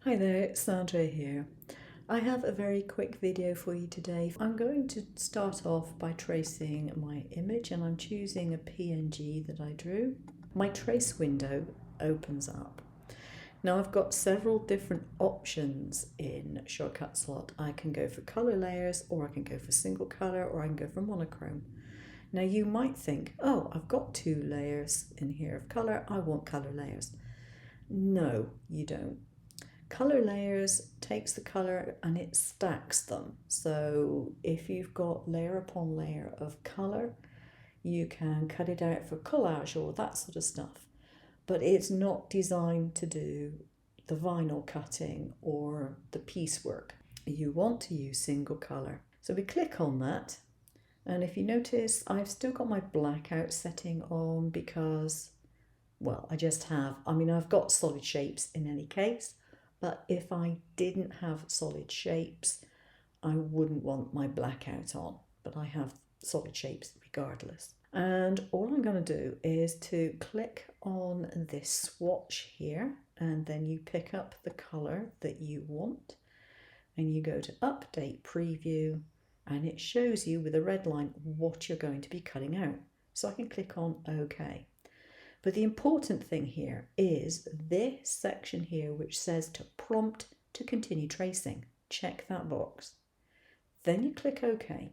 Hi there, it's Sandra here. I have a very quick video for you today. I'm going to start off by tracing my image, and I'm choosing a PNG that I drew. My trace window opens up. Now I've got several different options in Shortcut Slot. I can go for color layers, or I can go for single color, or I can go for monochrome. Now you might think, oh, I've got two layers in here of color, I want color layers. No, you don't. Color layers takes the color and it stacks them. So if you've got layer upon layer of color, you can cut it out for collage or that sort of stuff. But it's not designed to do the vinyl cutting or the piecework. You want to use single color. So we click on that. And if you notice, I've still got my blackout setting on because, well, I've got solid shapes in any case. But if I didn't have solid shapes, I wouldn't want my blackout on, but I have solid shapes regardless. And all I'm going to do is to click on this swatch here, and then you pick up the color that you want, and you go to Update Preview, and it shows you with a red line what you're going to be cutting out. So I can click on OK. But the important thing here is this section here which says to prompt to continue tracing. Check that box. Then you click OK.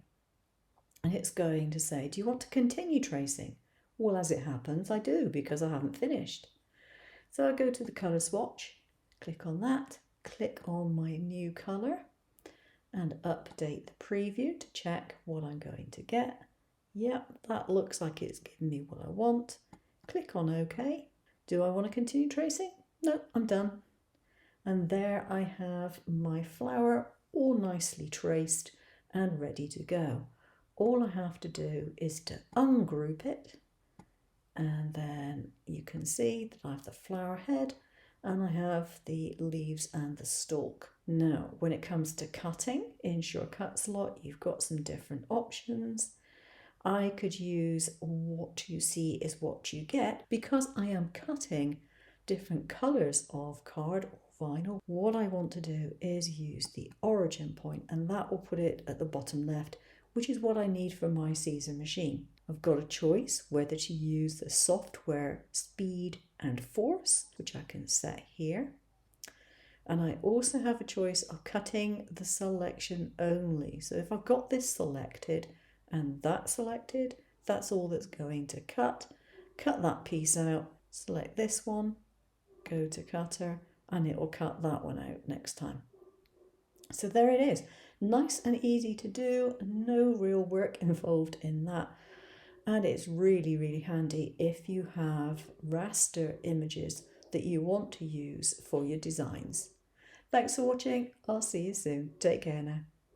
And it's going to say, do you want to continue tracing? Well, as it happens, I do because I haven't finished. So I go to the colour swatch, click on that, click on my new colour and update the preview to check what I'm going to get. Yep, that looks like it's giving me what I want. Click on OK. Do I want to continue tracing? No, I'm done. And there I have my flower all nicely traced and ready to go. All I have to do is to ungroup it, and then you can see that I have the flower head and I have the leaves and the stalk. Now, when it comes to cutting in Shortcut Slot, you've got some different options. I could use what you see is what you get because I am cutting different colours of card or vinyl. What I want to do is use the origin point, and that will put it at the bottom left, which is what I need for my Siser machine. I've got a choice whether to use the software speed and force, which I can set here. And I also have a choice of cutting the selection only. So if I've got this selected, and that selected, that's all that's going to cut. Cut that piece out, select this one, go to cutter, and it will cut that one out next time. So there it is. Nice and easy to do, no real work involved in that. And it's really, really handy if you have raster images that you want to use for your designs. Thanks for watching. I'll see you soon. Take care now.